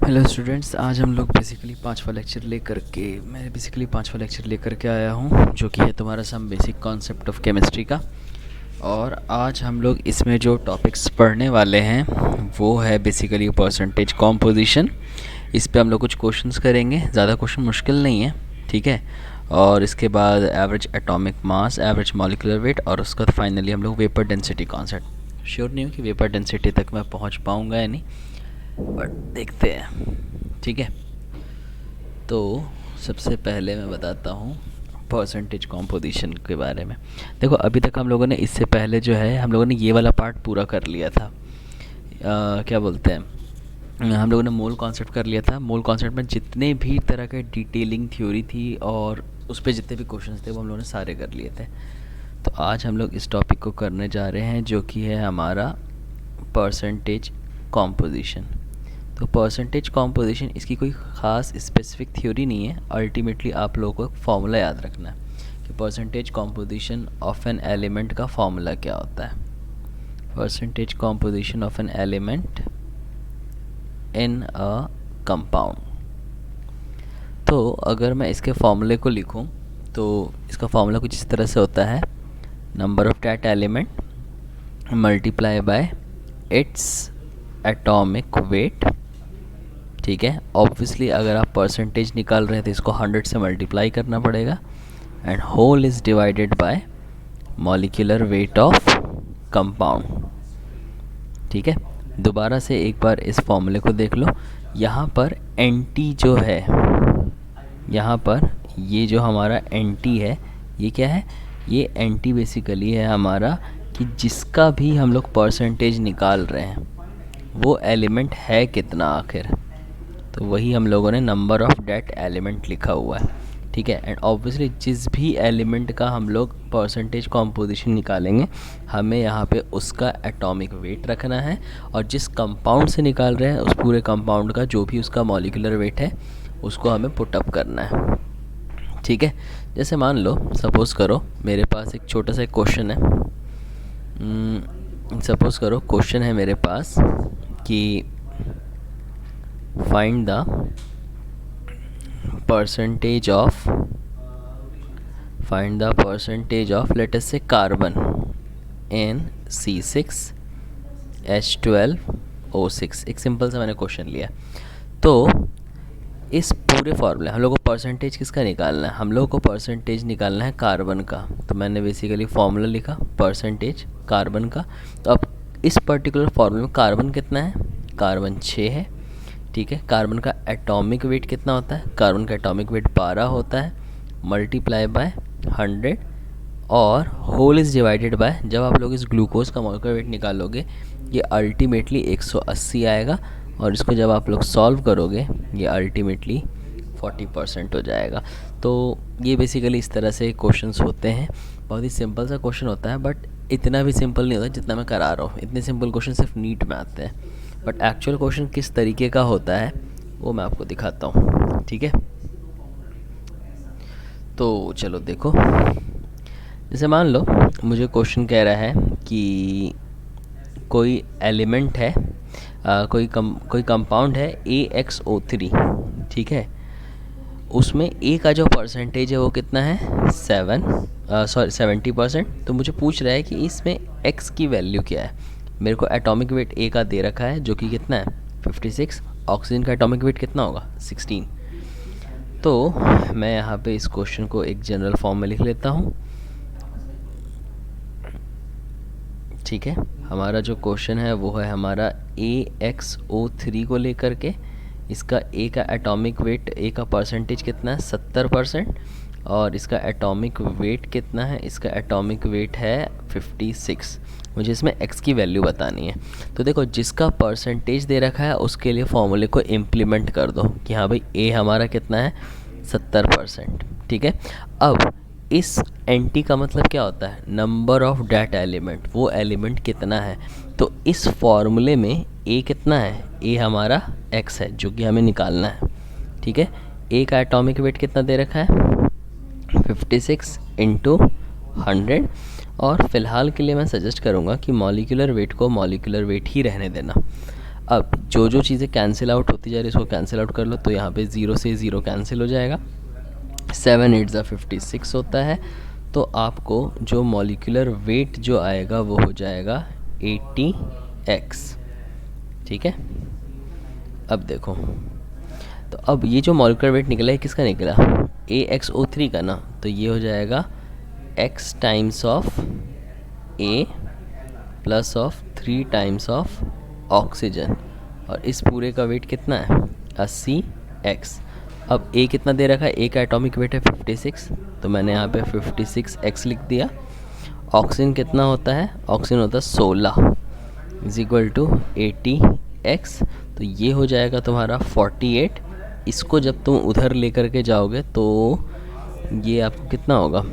Hello students, आज हम लोग बेसिकली पांचवा लेक्चर लेकर के आया हूँ, जो कि है तुम्हारा some basic concept of chemistry का। और आज हम लोग इसमें जो टॉपिक्स पढ़ने वाले हैं वो है बेसिकली परसेंटेज कॉम्पोजिशन। इस पे हम लोग कुछ क्वेश्चंस करेंगे, ज़्यादा क्वेश्चन मुश्किल नहीं है, ठीक है। और इसके बाद average atomic mass, average molecular weight, और उसके बाद फाइनली हम लोग वेपर डेंसिटी कॉन्सेप्ट। श्योर नहीं हूँ कि वेपर डेंसिटी तक मैं पहुँच पाऊँगा या नहीं, बट देखते हैं, ठीक है। तो सबसे पहले मैं बताता हूँ परसेंटेज कॉम्पोजिशन के बारे में। देखो, अभी तक हम लोगों ने इससे पहले जो है हम लोगों ने ये वाला पार्ट पूरा कर लिया था। क्या बोलते हैं, हम लोगों ने मोल कॉन्सेप्ट कर लिया था। मोल कॉन्सेप्ट में जितने भी तरह के डिटेलिंग थ्योरी थी और उस पर जितने भी क्वेश्चंस थे वो हम लोगों ने सारे कर लिए थे। तो आज हम लोग इस टॉपिक को करने जा रहे हैं, जो कि है हमारा परसेंटेज कॉम्पोजिशन। तो परसेंटेज कॉम्पोजिशन, इसकी कोई ख़ास स्पेसिफिक थ्योरी नहीं है। अल्टीमेटली आप लोगों को फॉर्मूला याद रखना है कि percentage composition of an element का फॉर्मूला क्या होता है। Percentage composition of an element in a compound. तो अगर मैं इसके फॉर्मूले को लिखूं तो इसका फॉर्मूला कुछ इस तरह से होता है: number of that element multiply by its atomic weight. ठीक है, ऑब्वियसली अगर आप परसेंटेज निकाल रहे हैं तो इसको 100 से मल्टीप्लाई करना पड़ेगा, and whole is divided by molecular weight of compound. ठीक है, दोबारा से एक बार इस फॉर्मूले को देख लो। यहाँ पर एंटी जो है, यहाँ पर ये जो हमारा एंटी है, ये क्या है? ये एंटी बेसिकली है हमारा कि जिसका भी हम लोग परसेंटेज निकाल रहे हैं वो एलिमेंट है कितना आखिर। तो वही हम लोगों ने नंबर ऑफ डेट एलिमेंट लिखा हुआ है, ठीक है। एंड ऑब्वियसली जिस भी एलिमेंट का हम लोग परसेंटेज कॉम्पोजिशन निकालेंगे, हमें यहाँ पे उसका एटॉमिक वेट रखना है, और जिस कंपाउंड से निकाल रहे हैं उस पूरे कंपाउंड का जो भी उसका मॉलिक्यूलर वेट है उसको हमें पुटअप करना है, ठीक है। जैसे मान लो, सपोज़ करो मेरे पास एक छोटा सा क्वेश्चन है। सपोज़ करो क्वेश्चन है मेरे पास कि find the percentage of let us say carbon in C6H12O6। एक सिंपल सा मैंने क्वेश्चन लिया। तो इस पूरे फॉर्मूले हम लोग को परसेंटेज किसका निकालना है? हम लोग को परसेंटेज निकालना है कार्बन का। तो मैंने बेसिकली फॉर्मूला लिखा परसेंटेज कार्बन का। तो अब इस पर्टिकुलर फॉर्मूले में कार्बन कितना है? कार्बन 6 है, ठीक है। कार्बन का एटॉमिक वेट कितना होता है? कार्बन का एटॉमिक वेट 12 होता है, मल्टीप्लाई बाय 100, और होल इज़ डिवाइडेड बाय, जब आप लोग इस ग्लूकोज का मॉलिक्यूलर वेट निकालोगे ये अल्टीमेटली 180 आएगा, और इसको जब आप लोग सॉल्व करोगे ये अल्टीमेटली 40% हो जाएगा। तो ये बेसिकली इस तरह से क्वेश्चंस होते हैं। बहुत ही सिंपल सा क्वेश्चन होता है, बट इतना भी सिंपल नहीं होता जितना मैं करा रहा हूँ। इतने सिंपल क्वेश्चन सिर्फ नीट में आते हैं, बट एक्चुअल क्वेश्चन किस तरीके का होता है वो मैं आपको दिखाता हूँ, ठीक है। तो चलो देखो, जैसे मान लो मुझे क्वेश्चन कह रहा है कि कोई एलिमेंट है, कोई कंपाउंड है AXO3, ठीक है। उसमें A का जो परसेंटेज है वो कितना है? 70%। तो मुझे पूछ रहा है कि इसमें X की वैल्यू क्या है। मेरे को एटॉमिक वेट A का दे रखा है जो कि कितना है? 56। ऑक्सीजन का एटॉमिक वेट कितना होगा? 16। तो मैं यहाँ पे इस क्वेश्चन को एक जनरल फॉर्म में लिख लेता हूँ, ठीक है। हमारा जो क्वेश्चन है वो है हमारा AXO3 को लेकर के। इसका A का एटॉमिक वेट, A का परसेंटेज कितना है? 70%, और इसका एटॉमिक वेट कितना है? इसका एटॉमिक वेट है 56। मुझे इसमें X की वैल्यू बतानी है। तो देखो, जिसका परसेंटेज दे रखा है उसके लिए फॉर्मूले को इम्प्लीमेंट कर दो कि हाँ भाई A हमारा कितना है? 70%, ठीक है। अब इस एंटी का मतलब क्या होता है? नंबर ऑफ डैट एलिमेंट, वो एलिमेंट कितना है। तो इस फॉर्मूले में A कितना है? A हमारा X है जो कि हमें निकालना है, ठीक है। A का एटॉमिक वेट कितना दे रखा है? 56 इंटू 100। और फिलहाल के लिए मैं सजेस्ट करूँगा कि मॉलिक्यूलर वेट को मॉलिक्यूलर वेट ही रहने देना। अब जो जो चीज़ें कैंसिल आउट होती जा रही है इसको कैंसिल आउट कर लो, तो यहाँ पे 0 से 0 कैंसिल हो जाएगा, 7 8 56 होता है। तो आपको जो मॉलिक्यूलर वेट जो आएगा वो हो जाएगा 80x। ठीक है, अब देखो, तो अब ये जो मॉलिक्यूलर वेट निकला है किसका निकला, AxO3 का ना, तो ये हो जाएगा x times of A plus of 3 times of oxygen, और इस पूरे का वेट कितना है 80x। अब A कितना दे रखा है, A का एटॉमिक वेट है 56, तो मैंने यहाँ पे 56x लिख दिया। ऑक्सीजन कितना होता है, ऑक्सीजन होता है 16 इज इक्वल टू 80x, तो ये हो जाएगा तुम्हारा 48। इसको जब तुम उधर लेकर के जाओगे तो ये आपको कितना होगा,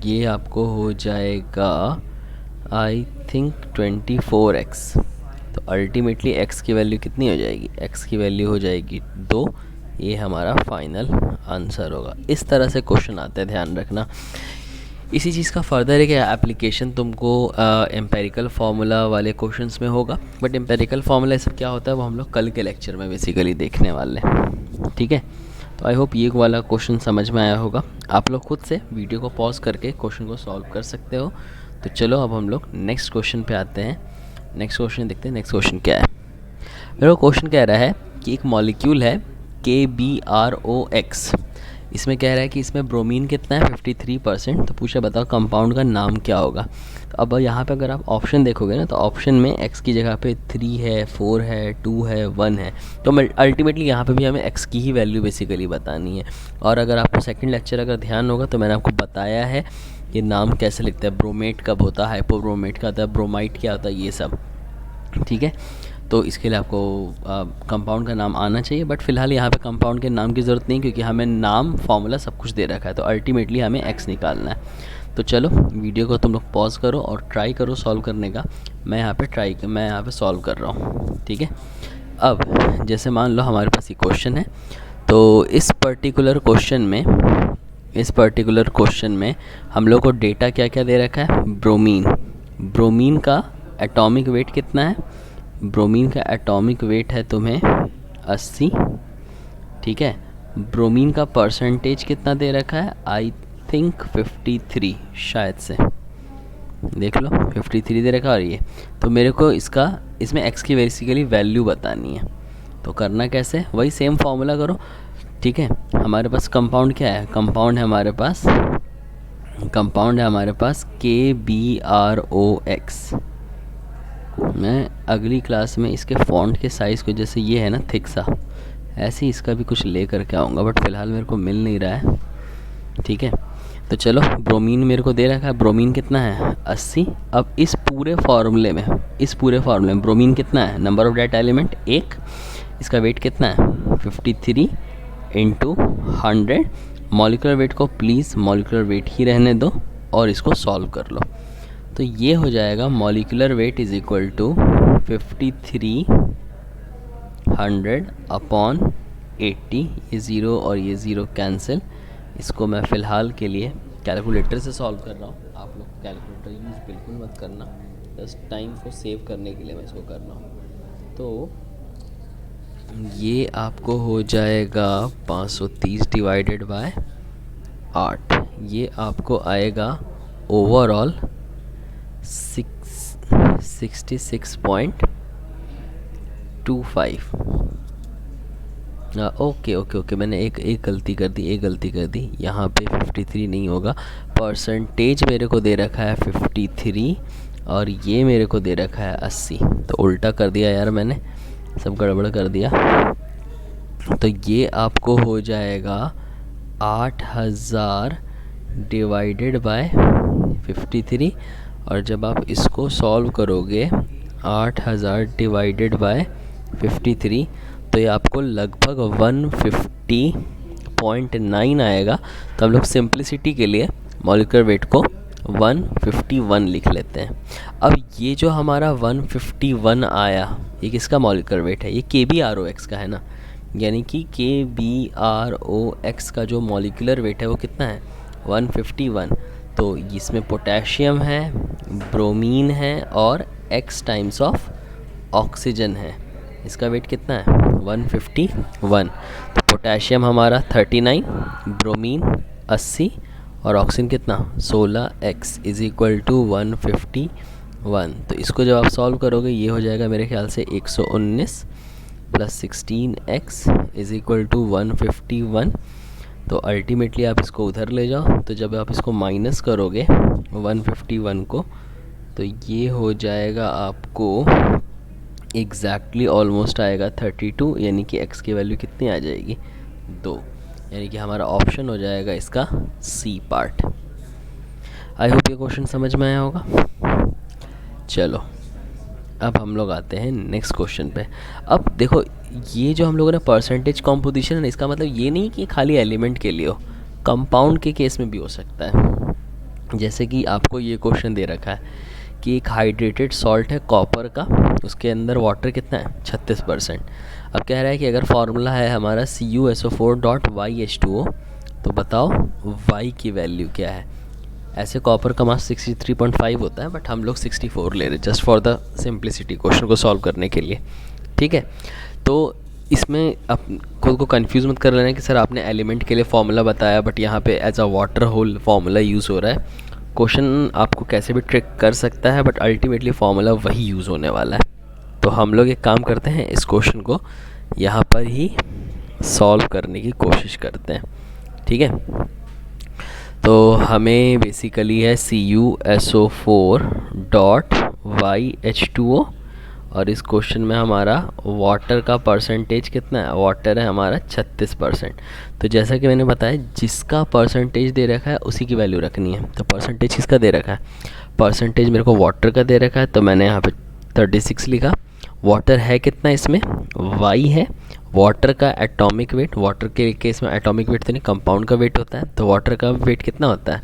ये आपको हो जाएगा आई थिंक 24x। तो अल्टीमेटली x की वैल्यू कितनी हो जाएगी, x की वैल्यू हो जाएगी 2। ये हमारा फाइनल आंसर होगा। इस तरह से क्वेश्चन आते हैं, ध्यान रखना। इसी चीज़ का फर्दर है कि एप्लीकेशन तुमको एम्पेरिकल फार्मूला वाले क्वेश्चंस में होगा, बट एम्पेरिकल फार्मूला सब क्या होता है वो हम लोग कल के लेक्चर में बेसिकली देखने वाले हैं। ठीक है, तो आई होप ये वाला क्वेश्चन समझ में आया होगा। आप लोग खुद से वीडियो को पॉज करके क्वेश्चन को सॉल्व कर सकते हो। तो चलो अब हम लोग नेक्स्ट क्वेश्चन पे आते हैं। नेक्स्ट क्वेश्चन देखते हैं, नेक्स्ट क्वेश्चन क्या है। मेरा क्वेश्चन कह रहा है कि एक मॉलिक्यूल है KBROX, इसमें कह रहा है कि इसमें ब्रोमीन कितना है 53%। तो पूछा बताओ कंपाउंड का नाम क्या होगा। तो अब यहाँ पे अगर आप ऑप्शन देखोगे ना, तो ऑप्शन में x की जगह पे 3 है, 4 है, 2 है, 1 है। तो अल्टीमेटली यहाँ पे भी हमें x की ही वैल्यू बेसिकली बतानी है। और अगर आपको सेकंड लेक्चर अगर ध्यान होगा तो मैंने आपको बताया है कि नाम कैसे लिखते हैं, ब्रोमेट कब होता है, हाइपोब्रोमेट का होता है, ब्रोमाइट क्या होता है, ये सब। ठीक है, तो इसके लिए आपको कंपाउंड का नाम आना चाहिए, बट फिलहाल यहाँ पे कंपाउंड के नाम की ज़रूरत नहीं, क्योंकि हमें नाम फार्मूला सब कुछ दे रखा है। तो अल्टीमेटली हमें x निकालना है। तो चलो वीडियो को तुम लोग पॉज करो और ट्राई करो सॉल्व करने का। मैं यहाँ पे सॉल्व कर रहा हूँ। ठीक है, अब जैसे मान लो हमारे पास ये क्वेश्चन है, तो इस पर्टिकुलर क्वेश्चन में हम लोग को डेटा क्या क्या दे रखा है, ब्रोमीन का एटॉमिक वेट कितना है, ब्रोमीन का एटॉमिक वेट है तुम्हें 80। ठीक है, ब्रोमीन का परसेंटेज कितना दे रखा है, आई थिंक 53, शायद से देख लो 53 दे रखा। और ये तो मेरे को इसमें x की बेसिकली वैल्यू बतानी है। तो करना कैसे, वही सेम फार्मूला करो। ठीक है, हमारे पास कंपाउंड क्या है, कंपाउंड है हमारे पास KBROX। मैं अगली क्लास में इसके फ़ॉन्ट के साइज़ को, जैसे ये है ना थिक सा, ऐसे ही इसका भी कुछ ले करके आऊँगा, बट फ़िलहाल मेरे को मिल नहीं रहा है। ठीक है, तो चलो ब्रोमीन मेरे को दे रखा है, ब्रोमीन कितना है 80। अब इस पूरे फार्मूले में ब्रोमीन कितना है, नंबर ऑफ डेट एलिमेंट 1, इसका वेट कितना है 53 इंटू 100। मॉलिक्यूलर वेट को प्लीज़ मॉलिक्यूलर वेट ही रहने दो और इसको सॉल्व कर लो। तो ये हो जाएगा molecular weight is equal to 5300 upon 80। ये ज़ीरो और ये ज़ीरो कैंसिल। इसको मैं फ़िलहाल के लिए कैलकुलेटर से सॉल्व कर रहा हूँ। आप लोग कैलकुलेटर यूज़ बिल्कुल मत करना, जस्ट टाइम को सेव करने के लिए मैं इसको कर रहा हूँ। तो ये आपको हो जाएगा 530 डिवाइडेड बाय 8। ये आपको आएगा ओवरऑल 66.25। ओके मैंने एक गलती कर दी। यहाँ पे 53 नहीं होगा, परसेंटेज मेरे को दे रखा है 53 और ये मेरे को दे रखा है 80। तो उल्टा कर दिया यार, मैंने सब गड़बड़ कर दिया। तो ये आपको हो जाएगा 8000 डिवाइडेड बाय 53, और जब आप इसको सॉल्व करोगे 8000 डिवाइडेड बाय 53, तो ये आपको लगभग 150.9 आएगा। तो हम लोग सिंप्लिसिटी के लिए मॉलिक्यूलर वेट को 151 लिख लेते हैं। अब ये जो हमारा 151 आया, ये किसका मॉलिक्यूलर वेट है, ये KBROX का है ना, यानी कि KBROX का जो मॉलिक्यूलर वेट है वो कितना है 151। तो इसमें पोटेशियम है, ब्रोमीन है और x टाइम्स ऑफ ऑक्सीजन है, इसका वेट कितना है 151। तो पोटेशियम हमारा 39, ब्रोमीन 80 और ऑक्सीजन कितना 16x इज इक्वल टू 151। तो इसको जब आप सॉल्व करोगे ये हो जाएगा मेरे ख्याल से 119 plus 16x is equal to 151। तो अल्टीमेटली आप इसको उधर ले जाओ, तो जब आप इसको माइनस करोगे 151 को, तो ये हो जाएगा आपको एग्जैक्टली ऑलमोस्ट आएगा 32, यानी कि x की वैल्यू कितनी आ जाएगी 2, यानी कि हमारा ऑप्शन हो जाएगा इसका सी पार्ट। आई होप ये क्वेश्चन समझ में आया होगा। चलो अब हम लोग आते हैं नेक्स्ट क्वेश्चन पे। अब देखो ये जो हम लोगों ने परसेंटेज कॉम्पोजिशन है, इसका मतलब ये नहीं कि खाली एलिमेंट के लिए हो, कंपाउंड के केस में भी हो सकता है। जैसे कि आपको ये क्वेश्चन दे रखा है कि एक हाइड्रेटेड सॉल्ट है कॉपर का, उसके अंदर वाटर कितना है 36%। अब कह रहा है कि अगर फार्मूला है हमारा CuSO4.YH2O, तो बताओ y की वैल्यू क्या है। ऐसे कॉपर का मास 63.5 होता है, बट हम लोग 64 ले रहे just for the simplicity question को सॉल्व करने के लिए, ठीक है। तो इसमें आप खुद को कंफ्यूज मत कर लेना कि सर आपने एलिमेंट के लिए फार्मूला बताया बट यहाँ पे as a water whole formula use हो रहा है। क्वेश्चन आपको कैसे भी ट्रिक कर सकता है, बट अल्टीमेटली फार्मूला वही यूज़ होने वाला है। तो हम लोग एक काम करते हैं, इस क्वेश्चन को यहाँ पर ही सॉल्व करने की कोशिश करते हैं, ठीक है। तो हमें बेसिकली है CuSO4.YH2O और इस क्वेश्चन में हमारा वाटर का परसेंटेज कितना है, वाटर है हमारा 36%। तो जैसा कि मैंने बताया जिसका परसेंटेज दे रखा है उसी की वैल्यू रखनी है। तो परसेंटेज किसका दे रखा है, परसेंटेज मेरे को वाटर का दे रखा है, तो मैंने यहाँ पे 36 लिखा। वाटर है कितना इसमें y है, वाटर का एटॉमिक वेट, वाटर के केस में एटॉमिक वेट तो नहीं कंपाउंड का वेट होता है, तो वाटर का वेट कितना होता है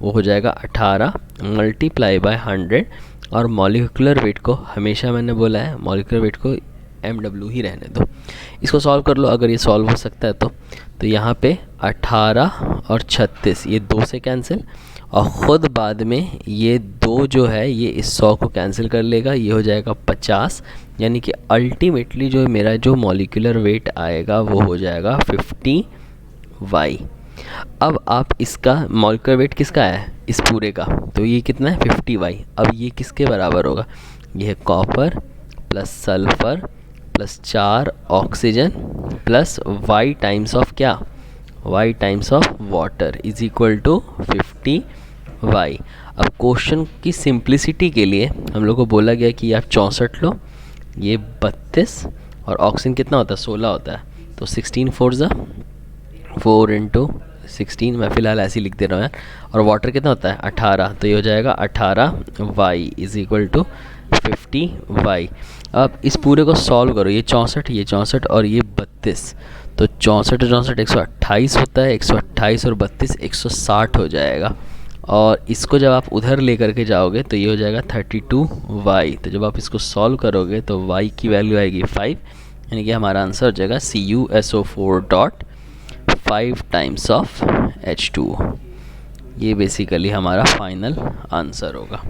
वो हो जाएगा 18 मल्टीप्लाई बाय 100। और मॉलिक्यूलर वेट को हमेशा मैंने बोला है मॉलिक्यूलर वेट को mw ही रहने दो। इसको सॉल्व कर लो अगर ये सॉल्व हो सकता है तो यहाँ पे 18 और 36 ये 2 से कैंसिल, और ख़ुद बाद में ये 2 जो है ये इस 100 को कैंसिल कर लेगा, ये हो जाएगा 50। यानी कि अल्टीमेटली जो मेरा जो मॉलिक्यूलर वेट आएगा वो हो जाएगा 50y। अब आप इसका मॉलिक्यूलर वेट किसका है इस पूरे का, तो ये कितना है 50y। अब ये किसके बराबर होगा, ये है copper plus sulphur plus 4 oxygen plus y times of क्या, y times of water is equal to 50y। अब क्वेश्चन की सिंप्लिसिटी के लिए हम लोग को बोला गया कि आप 64 लो, ये 32 और ऑक्सीजन कितना होता है 16 होता है, तो 16 4 4 इंटू 16 मैं फ़िलहाल ऐसे ही लिख दे रहा हूँ यार। और वाटर कितना होता है 18, तो ये हो जाएगा 18y is equal to 50y। अब इस पूरे को सॉल्व करो, ये 64 और ये 32, तो 64 128 होता है, 128 और 32 160 हो जाएगा। और इसको जब आप उधर लेकर के जाओगे तो ये हो जाएगा 32y। तो जब आप इसको सॉल्व करोगे तो y की वैल्यू आएगी 5, यानी कि हमारा आंसर हो जाएगा CuSO4.5 टाइम्स ऑफ H2O। ये बेसिकली हमारा फाइनल आंसर होगा।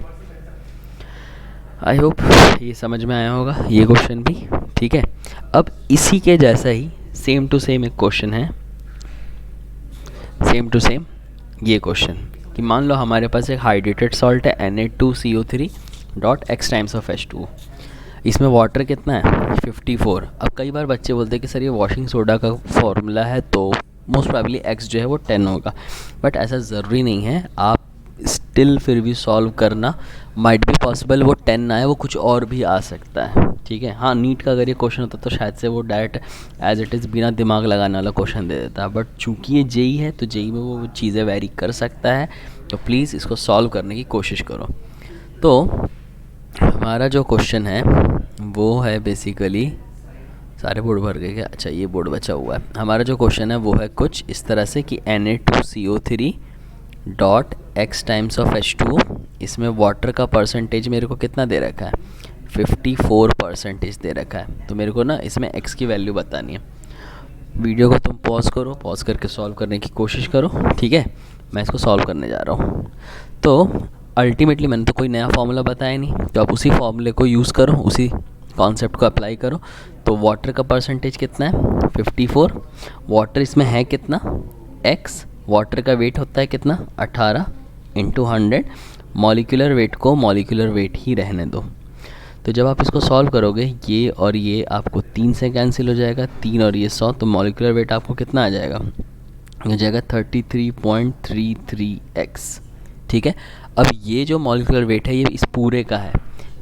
आई होप ये समझ में आया होगा ये क्वेश्चन भी, ठीक है। अब इसी के जैसा ही सेम टू सेम एक क्वेश्चन है, सेम टू सेम ये क्वेश्चन कि मान लो हमारे पास एक हाइड्रेटेड सॉल्ट है Na2CO3.x टाइम्स ऑफ H2O। इसमें वाटर कितना है 54। अब कई बार बच्चे बोलते हैं कि सर ये वॉशिंग सोडा का फॉर्मूला है तो मोस्ट प्रोबेबली x जो है वो 10 होगा, बट ऐसा ज़रूरी नहीं है। आप स्टिल फिर भी सॉल्व करना, माइट बी पॉसिबल वो 10 ना आए, वो कुछ और भी आ सकता है, ठीक है। हाँ नीट का अगर ये क्वेश्चन होता तो शायद से वो डायरेक्ट एज इट इज़ बिना दिमाग लगाने वाला क्वेश्चन दे देता, बट चूंकि ये जेई है तो जेई में वो चीज़ें वेरी कर सकता है, तो प्लीज़ इसको सॉल्व करने की कोशिश करो। तो हमारा जो क्वेश्चन है वो है बेसिकली, सारे बोर्ड भर गए क्या, अच्छा ये बोर्ड बचा हुआ है। हमारा जो क्वेश्चन है वो है कुछ इस तरह से कि Na2CO3.x टाइम्स ऑफ H2O, इसमें वाटर का परसेंटेज मेरे को कितना दे रखा है 54% दे रखा है। तो मेरे को ना इसमें x की वैल्यू बतानी है। वीडियो को तुम पॉज करो, पॉज करके सॉल्व करने की कोशिश करो, ठीक है। मैं इसको सॉल्व करने जा रहा हूँ। तो अल्टीमेटली मैंने तो कोई नया फार्मूला बताया नहीं, तो आप उसी फार्मूले को यूज़ करो, उसी कॉन्सेप्ट को अप्लाई करो। तो वाटर का परसेंटेज कितना है 54, वाटर इसमें है कितना x, वाटर का वेट होता है कितना 18 इंटू 100, मॉलिक्यूलर वेट को मॉलिक्यूलर वेट ही रहने दो। तो जब आप इसको सॉल्व करोगे ये और ये आपको 3 से कैंसिल हो जाएगा, 3 और ये 100, तो मॉलिक्यूलर वेट आपको कितना आ जाएगा, हो जाएगा 33.33x। ठीक है, अब ये जो मॉलिक्यूलर वेट है ये इस पूरे का है,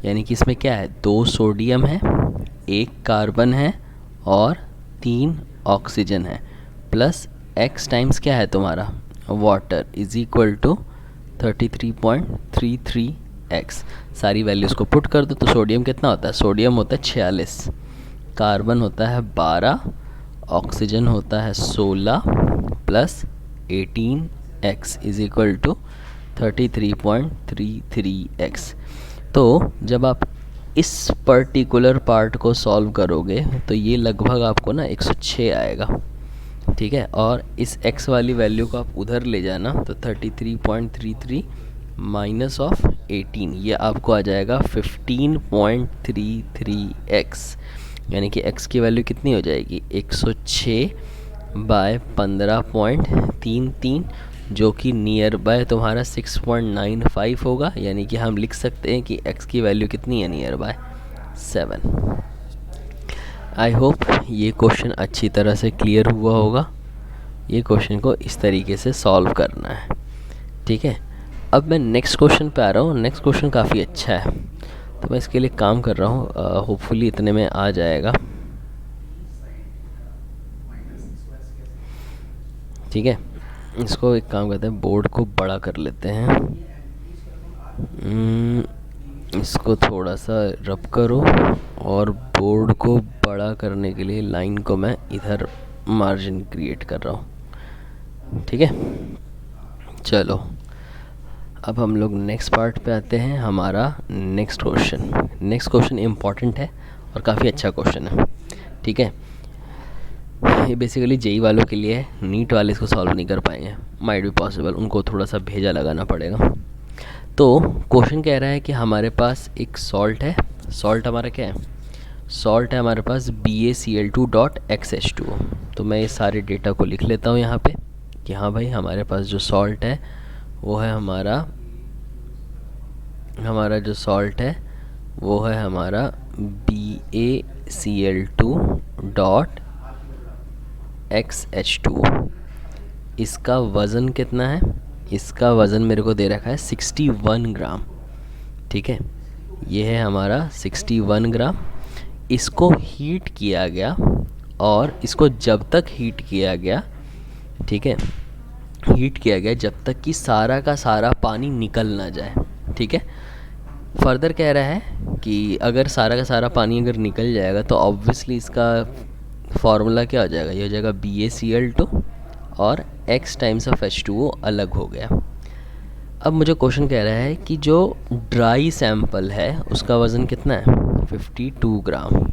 यानी कि इसमें क्या है 2 सोडियम है, 1 कार्बन है और 3 ऑक्सीजन है, प्लस x टाइम्स क्या है तुम्हारा water is equal to 33.33x। सारी वैल्यूज़ को पुट कर दो तो सोडियम कितना होता है, सोडियम होता है 46, कार्बन होता है 12, ऑक्सीजन होता है 16 plus 18x is equal to 33.33x। तो जब आप इस पर्टिकुलर पार्ट को सॉल्व करोगे तो ये लगभग आपको ना 106 आएगा। ठीक है, और इस x वाली वैल्यू को आप उधर ले जाना तो 33.33 माइनस ऑफ 18 ये आपको आ जाएगा 15.33x, यानी कि x की वैल्यू कितनी हो जाएगी 106 बाय 15.33, जो कि नियर बाय तुम्हारा 6.95 होगा, यानी कि हम लिख सकते हैं कि x की वैल्यू कितनी है नियर बाय 7। आई होप ये क्वेश्चन अच्छी तरह से क्लियर हुआ होगा। ये क्वेश्चन को इस तरीके से सॉल्व करना है। ठीक है, अब मैं नेक्स्ट क्वेश्चन पे आ रहा हूँ। नेक्स्ट क्वेश्चन काफ़ी अच्छा है, तो मैं इसके लिए काम कर रहा हूँ, होपफुली इतने में आ जाएगा। ठीक है, इसको एक काम करते हैं, बोर्ड को बड़ा कर लेते हैं, इसको थोड़ा सा रब करो और बोर्ड को बड़ा करने के लिए लाइन को मैं इधर मार्जिन क्रिएट कर रहा हूँ। ठीक है, चलो अब हम लोग नेक्स्ट पार्ट पे आते हैं। हमारा नेक्स्ट क्वेश्चन इम्पॉर्टेंट है और काफ़ी अच्छा क्वेश्चन है। ठीक है, ये बेसिकली जेई वालों के लिए है, नीट वाले इसको सॉल्व नहीं कर पाएंगे, माइट बी पॉसिबल, उनको थोड़ा सा भेजा लगाना पड़ेगा। तो क्वेश्चन कह रहा है कि हमारे पास एक सॉल्ट है, सॉल्ट हमारा क्या है, सॉल्ट है हमारे पास BaCl2.XH2O। तो मैं ये सारे डेटा को लिख लेता हूँ यहाँ पे कि हाँ भाई हमारे पास जो सॉल्ट है वो है हमारा जो सॉल्ट है वो है हमारा BaCl2.XH2O। इसका वज़न कितना है, इसका वज़न मेरे को दे रखा है 61 ग्राम। ठीक है, ये है हमारा 61 ग्राम। इसको हीट किया गया और इसको जब तक हीट किया गया, ठीक है, हीट किया गया जब तक कि सारा का सारा पानी निकल ना जाए। ठीक है, फर्दर कह रहा है कि अगर सारा का सारा पानी अगर निकल जाएगा तो ऑब्वियसली इसका फार्मूला क्या हो जाएगा, ये हो जाएगा BaCl2 और x टाइम्स ऑफ H2O अलग हो गया। अब मुझे क्वेश्चन कह रहा है कि जो ड्राई सैंपल है उसका वज़न कितना है 52 ग्राम।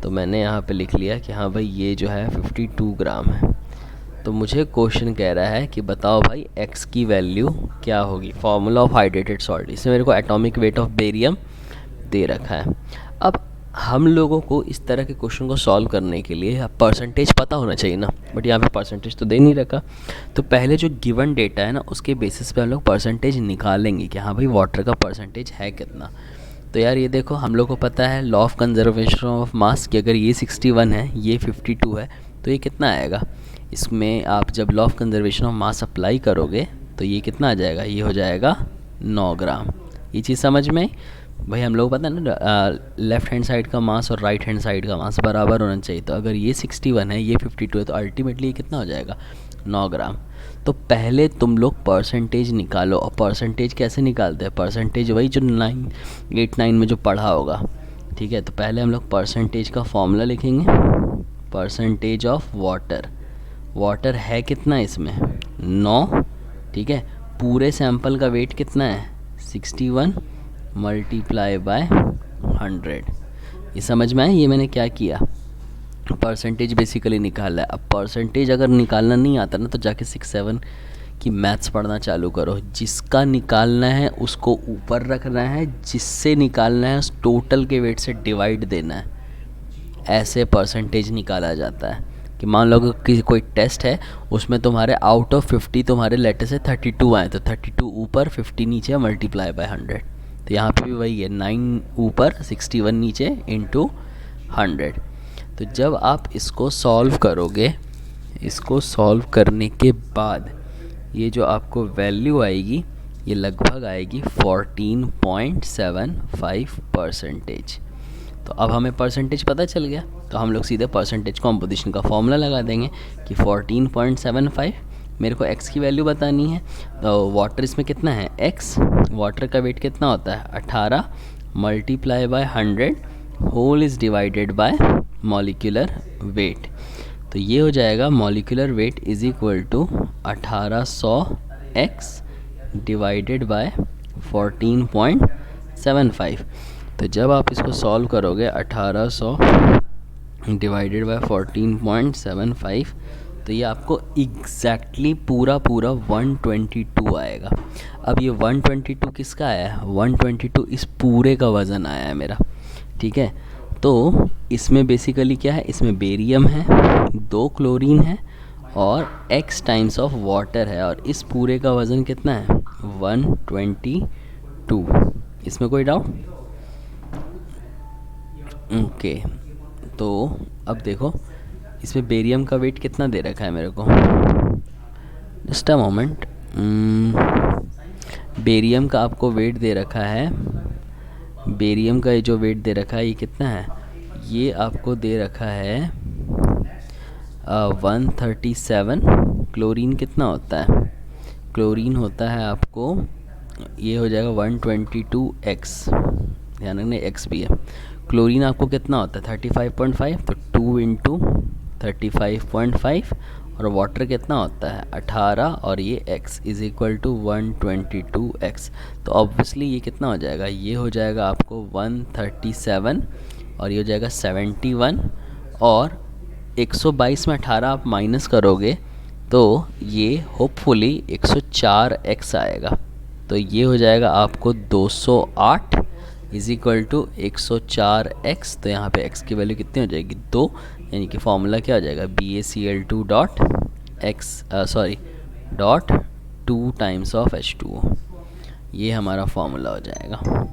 तो मैंने यहाँ पे लिख लिया कि हाँ भाई ये जो है 52 ग्राम है। तो मुझे क्वेश्चन कह रहा है कि बताओ भाई x की वैल्यू क्या होगी, फार्मूला ऑफ हाइड्रेटेड सॉल्ट। इसमें मेरे को एटॉमिक वेट ऑफ बेरियम दे रखा है। अब हम लोगों को इस तरह के क्वेश्चन को सॉल्व करने के लिए परसेंटेज पता होना चाहिए ना, बट यहाँ पे परसेंटेज तो दे नहीं रखा। तो पहले जो गिवन डेटा है ना उसके बेसिस पे हम लोग परसेंटेज निकालेंगे कि हाँ भाई वाटर का परसेंटेज है कितना। तो यार ये देखो, हम लोग को पता है law of conservation of mass कि अगर ये 61 है ये 52 है तो ये कितना आएगा। इसमें आप जब law of conservation of mass apply करोगे तो ये कितना आ जाएगा, ये हो जाएगा 9 ग्राम। ये चीज़ समझ में भाई, हम लोग पता है ना लेफ़्ट हैंड साइड का मास और राइट हैंड साइड का मास बराबर होना चाहिए। तो अगर ये 61 है ये 52 है तो अल्टीमेटली ये कितना हो जाएगा 9 ग्राम। तो पहले तुम लोग परसेंटेज निकालो। और परसेंटेज कैसे निकालते हैं, परसेंटेज वही जो 989 में जो पढ़ा होगा। ठीक है, तो पहले हम लोग परसेंटेज का फॉर्मूला लिखेंगे, परसेंटेज ऑफ वाटर। वाटर है कितना इसमें 9। ठीक है, पूरे सैंपल का वेट कितना है 61 मल्टीप्लाई बाय 100। ये समझ में आया, ये मैंने क्या किया, परसेंटेज बेसिकली निकाला है। अब परसेंटेज अगर निकालना नहीं आता ना तो जाके 6-7 कि मैथ्स पढ़ना चालू करो। जिसका निकालना है उसको ऊपर रखना है, जिससे निकालना है उस टोटल के वेट से डिवाइड देना है। ऐसे परसेंटेज निकाला जाता है कि मान लो कि कोई टेस्ट है, उसमें तुम्हारे आउट ऑफ 50 तुम्हारे लेटर से 32 आए, तो 32 ऊपर 50 नीचे मल्टीप्लाई बाय 100। तो यहाँ पे भी वही है, 9 ऊपर 61 नीचे इंटू 100। तो जब आप इसको सॉल्व करोगे, इसको सॉल्व करने के बाद ये जो आपको वैल्यू आएगी, ये लगभग आएगी 14.75 परसेंटेज। तो अब हमें परसेंटेज पता चल गया, तो हम लोग सीधे परसेंटेज कॉम्पोजिशन का फॉर्मूला लगा देंगे कि 14.75, मेरे को x की वैल्यू बतानी है। तो वाटर इसमें कितना है, x, वाटर का वेट कितना होता है 18 multiply by 100 whole is divided by molecular weight. तो ये हो जाएगा molecular weight is equal to 1800x divided by 14.75। तो जब आप इसको सॉल्व करोगे 1800 डिवाइडेड बाय 14.75, तो ये आपको एग्जैक्टली पूरा 122 आएगा। अब ये 122 किसका आया है, 122 इस पूरे का वज़न आया है मेरा, ठीक है। तो इसमें बेसिकली क्या है, इसमें बेरियम है, 2 क्लोरीन है और x टाइम्स ऑफ वाटर है, और इस पूरे का वज़न कितना है 122। इसमें कोई डाउट? ओके तो अब देखो इसमें बेरियम का वेट कितना दे रखा है मेरे को, जस्ट अ मोमेंट। बेरियम का आपको वेट दे रखा है, बेरियम का ये जो वेट दे रखा है ये कितना है, ये आपको दे रखा है 137। क्लोरीन कितना होता है, क्लोरीन होता है आपको, ये हो जाएगा 122x, ध्यान रखना x भी है। क्लोरीन आपको कितना होता है 35.5, तो 2 इंटू 35.5, और वाटर कितना होता है 18, और ये x is equal to 122x। तो ऑब्वियसली ये कितना हो जाएगा, ये हो जाएगा आपको 137 और ये हो जाएगा 71, और 122 में 18 आप माइनस करोगे तो ये होपफुली 104x आएगा। तो ये हो जाएगा आपको 208 इज़ इक्वल टू 104x। तो यहाँ पे x की वैल्यू कितनी हो जाएगी 2, यानी कि फॉर्मूला क्या हो जाएगा BaCl2 dot dot 2 times of H2O। ये हमारा फॉर्मूला हो जाएगा,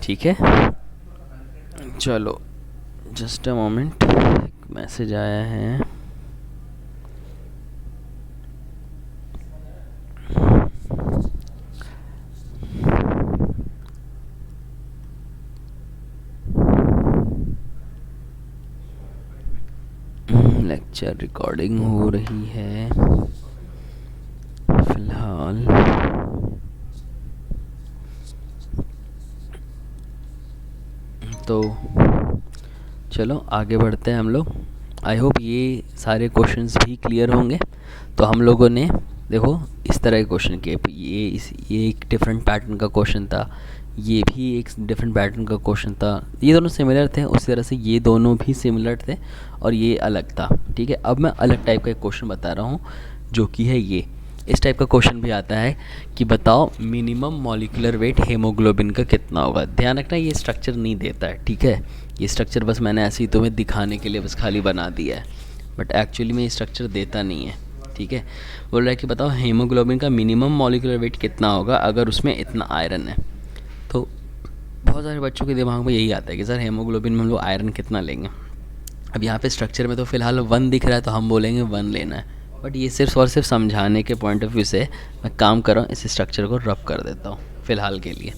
ठीक है। चलो जस्ट अ मोमेंट, एक मैसेज आया है। लेक्चर रिकॉर्डिंग हो रही है फिलहाल। तो चलो आगे बढ़ते हैं हम लोग। आई होप ये सारे क्वेश्चंस भी क्लियर होंगे। तो हम लोगों ने देखो इस तरह के क्वेश्चन किए, ये एक डिफरेंट पैटर्न का क्वेश्चन था, ये भी एक डिफरेंट पैटर्न का क्वेश्चन था। ये दोनों सिमिलर थे, उसी तरह से ये दोनों भी सिमिलर थे और ये अलग था, ठीक है। अब मैं अलग टाइप का एक क्वेश्चन बता रहा हूँ जो कि है ये। इस टाइप का क्वेश्चन भी आता है कि बताओ मिनिमम मॉलिक्यूलर वेट हेमोग्लोबिन का कितना होगा। ध्यान रखना ये स्ट्रक्चर नहीं देता है, ठीक है। ये स्ट्रक्चर बस मैंने ऐसे ही तुम्हें दिखाने के लिए बस खाली बना दिया है, बट एक्चुअली में ये स्ट्रक्चर देता नहीं है, ठीक है। बोल रहा है कि बताओ हेमोग्लोबिन का मिनिमम मॉलिक्यूलर वेट कितना होगा अगर उसमें इतना आयरन है। तो बहुत सारे बच्चों के दिमाग में यही आता है कि सर हेमोग्लोबिन में हम लोग आयरन कितना लेंगे। अब यहाँ पे स्ट्रक्चर में तो फ़िलहाल 1 दिख रहा है तो हम बोलेंगे 1 लेना है, बट ये सिर्फ और सिर्फ समझाने के पॉइंट ऑफ व्यू से मैं काम कर रहा हूँ, इस स्ट्रक्चर को रब कर देता हूँ फ़िलहाल के लिए।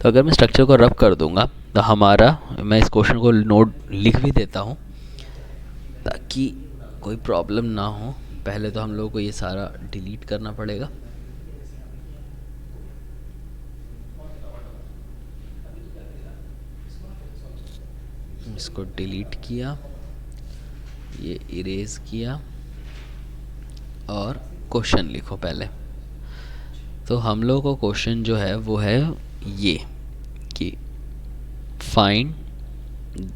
तो अगर मैं स्ट्रक्चर को रब कर दूँगा तो हमारा, मैं इस क्वेश्चन को नोट लिख भी देता हूँ ताकि कोई प्रॉब्लम ना हो। पहले तो हम लोगों को ये सारा डिलीट करना पड़ेगा। इसको डिलीट किया, ये इरेज किया और क्वेश्चन लिखो पहले। तो हम लोग को क्वेश्चन जो है वो है ये कि find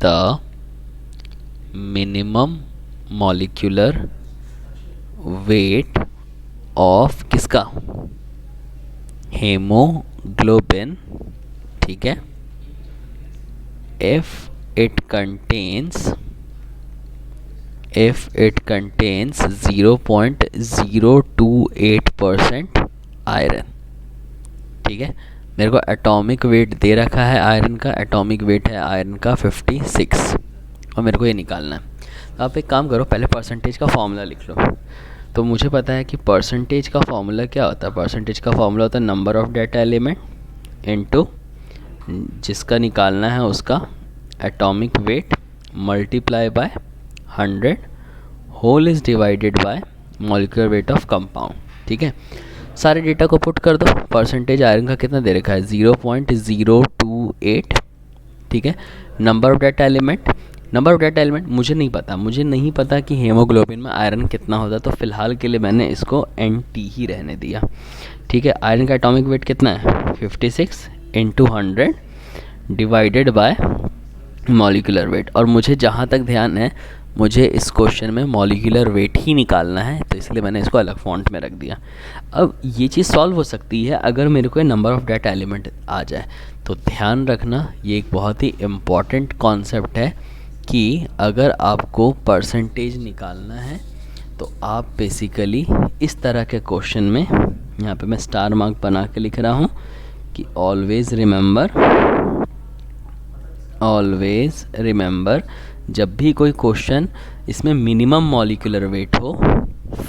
the minimum molecular weight of किसका, हेमोग्लोबिन, ठीक है, if it contains 0.028% आयरन, ठीक है। मेरे को एटॉमिक वेट दे रखा है आयरन का, एटॉमिक वेट है आयरन का 56 और मेरे को ये निकालना है। तो आप एक काम करो, पहले परसेंटेज का फॉर्मूला लिख लो। तो मुझे पता है कि परसेंटेज का फॉर्मूला क्या होता है। परसेंटेज का फॉर्मूला होता है number of that element into जिसका निकालना है उसका atomic weight multiply by 100 whole is divided by molecular weight of compound, ठीक है। सारे डेटा को पुट कर दो। परसेंटेज आयरन का कितना दे रखा है 0.028, ठीक है। Number of that element, number of that element मुझे नहीं पता कि हेमोग्लोबिन में आयरन कितना होता है, तो फिलहाल के लिए मैंने इसको NT ही रहने दिया, ठीक है। आयरन का एटॉमिक वेट कितना है 56 into 100 divided by molecular wait. और मुझे जहाँ तक ध्यान है मुझे इस क्वेश्चन में मॉलिक्यूलर वेट ही निकालना है, तो इसलिए मैंने इसको अलग फॉन्ट में रख दिया। अब ये चीज़ सॉल्व हो सकती है अगर मेरे को नंबर ऑफ डेटा एलिमेंट आ जाए। तो ध्यान रखना, ये एक बहुत ही इम्पॉर्टेंट कॉन्सेप्ट है कि अगर आपको परसेंटेज निकालना है तो आप बेसिकली इस तरह के क्वेश्चन में, यहाँ पे मैं स्टार मार्क बना के लिख रहा हूँ कि ऑलवेज़ रिमेंबर जब भी कोई क्वेश्चन इसमें मिनिमम मॉलिक्यूलर वेट हो,